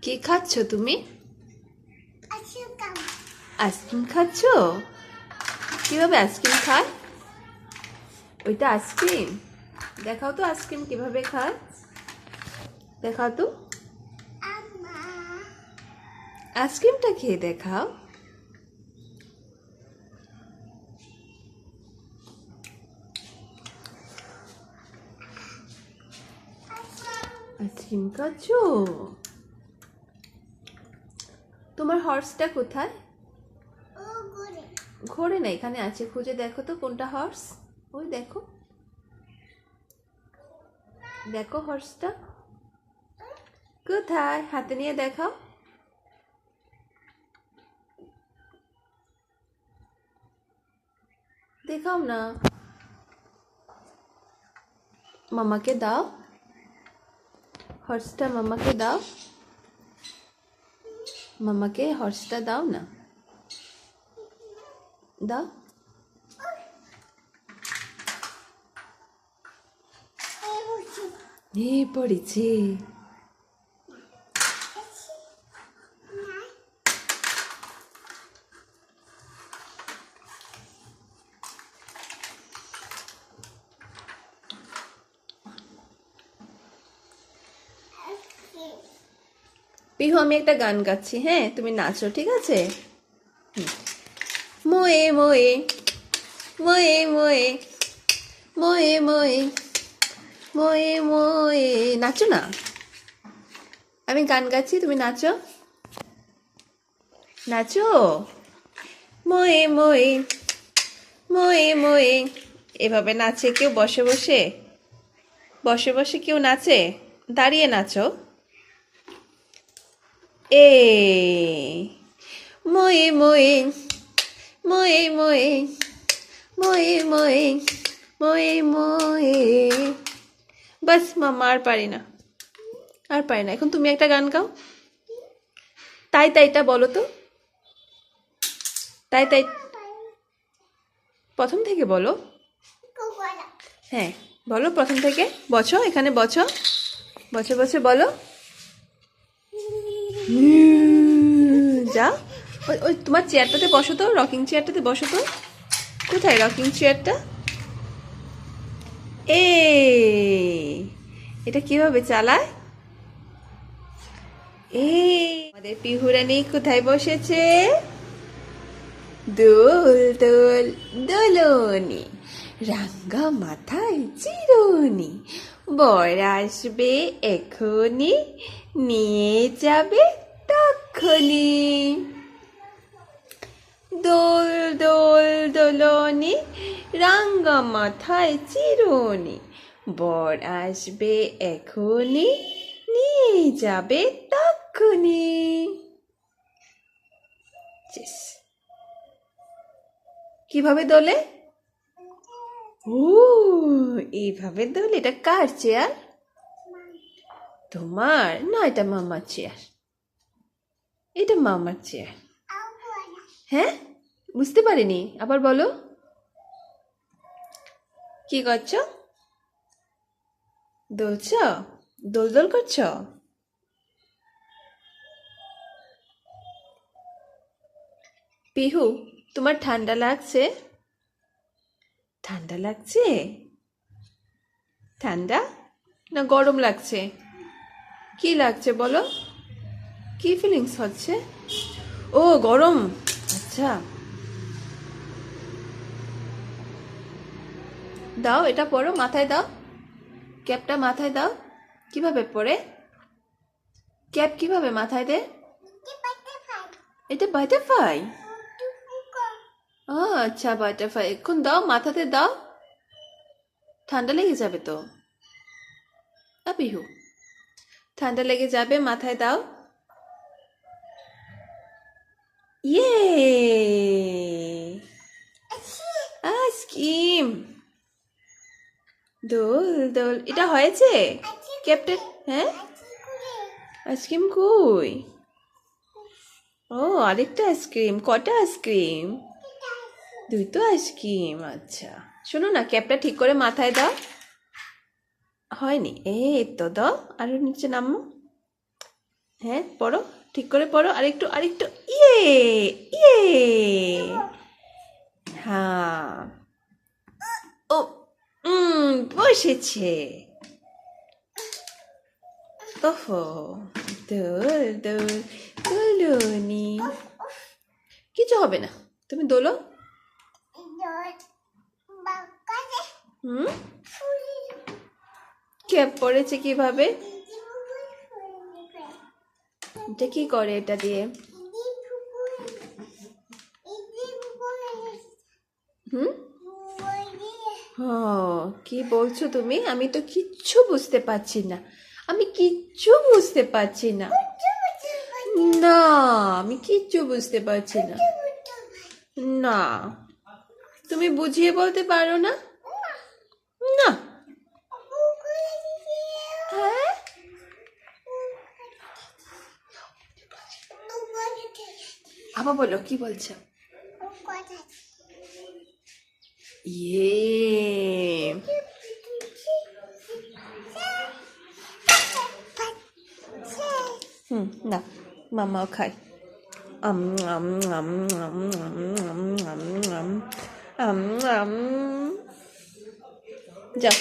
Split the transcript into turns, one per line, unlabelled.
কি খাচ্ছ তুমি? আইসক্রিম খাচ্ছ? কিভাবে আইসক্রিম খায়? ওইটা আইসক্রিম? দেখাও তো আইসক্রিম কিভাবে খায়, দেখাও তো। আইসক্রিমটা খেয়ে দেখাও। আইসক্রিম খাচ্ছ? তোমার হর্সটা কোথায়? ঘোরে না, এখানে আছে, খুঁজে দেখো তো কোনটা হর্স। ওই দেখো, দেখো হর্সটা কোথায়, হাতে নিয়ে দেখাও। দেখাও না, মামাকে দাও হর্সটা, মামাকে দাও, মামাকে হর্সটা দাও না, দাও। পড়েছে। পিহু, আমি একটা গান গাচ্ছি, হ্যাঁ, তুমি নাচো, ঠিক আছে? মোয়ে মোয়ে মোয়ে মোয়ে মোয়ে মোয়ে মোয়ে মোয়ে, নাচো না, আমি গান গাচ্ছি, তুমি নাচো, নাচো। মোয়ে মোয়ে মোয়ে মোয়ে, এভাবে নাচে কেউ? বসে বসে, বসে বসে কেউ নাচে? দাঁড়িয়ে নাচো। এ মোয়ে মোয়ে মোয়ে মোয়ে মোয়ে মোয়ে মোয়ে মোয়ে। বাস মামা, আর পারি না, আর পারি না। এখন তুমি একটা গান গাও। তাই তাইটা বলো তো, তাই তাই প্রথম থেকে বলো। হ্যাঁ বলো প্রথম থেকে, বছো, এখানে বছো, বছর বছর বলো। যাও, ওই ওই তোমার চেয়ারটাতে বসো তো, রকিং চেয়ারটাতে বসো তো। কোথায় রকিং চেয়ারটা? এটা কিভাবে চালায়? আমাদের পিহুরানি কোথায় বসেছে? দোল দোল দোলনি, রাঙ্গা মাথায় চিরুনি, বর আসবে এখনি, নিয়ে যাবে তখনি। দোল দোল দোলনি, রাঙ্গা মাথায় চিরুনি, বর আসবে এখনি, নিয়ে যাবে তখনি। কিভাবে দোলে? ও, এইভাবে দোলে। এটা কার চেয়ার? তোমার না, এটা মামার চেয়ার, এটা মামার চেয়ার। হ্যাঁ, বুঝতে পারিনি, আবার বলো। কি করছ? দোলছ? দোল দোল করছ? পিহু, তোমার ঠান্ডা লাগছে? ঠান্ডা লাগছে? ঠান্ডা না গরম লাগছে? কি লাগছে বলো, কি ফিলিংস হচ্ছে? ও গরম, আচ্ছা। দাও, এটা পরো, মাথায় দাও, ক্যাপটা মাথায় দাও। কিভাবে পরে? ক্যাপ কিভাবে মাথায় দে? এটা বাটারফ্লাই। আচ্ছা, বাটারফ্লাই। এখন দাও, মাথাতে দাও, ঠান্ডা লেগে যাবে তো। পিহু, ঠান্ডা লেগে যাবে, মাথায় দাও। ইয়ে, আইসক্রিম। দোল দোল, এটা হয়েছে ক্যাপ্টেন? হ্যাঁ, আইসক্রিম কই? ও, আরেকটা আইসক্রিম। কটা আইসক্রিম? দুটো আইসক্রিম, আচ্ছা। শোনো না, ক্যাপটা ঠিক করে মাথায় দাও। হয়নি, এই তো দাও, আরো নিচে নামো। হ্যাঁ পড়ো, ঠিক করে পড়ো, আরেকটু আরেকটু। ইয়ে, ইয়ে। হ্যাঁ। ও, বসেছে। ওহো, দোল দোল দোলনি। কিছু হবে না, তুমি দোলো। হুম, ক্যাপ পড়েছে কিভাবে? এটা কি করে এটা দিয়ে? হুম, কি বলছো তুমি? আমি তো কিচ্ছু বুঝতে পারছি না, আমি কিচ্ছু বুঝতে পারছি না। না, আমি কিচ্ছু বুঝতে পারছি না। না, তুমি বুঝিয়ে বলতে পারো না? না। হ্যাঁ, আবার বলো, কি বলছো? ইয়ে, না, মামাও খায়। আম আম আম আম আম আম আম আম আম আম। যাও।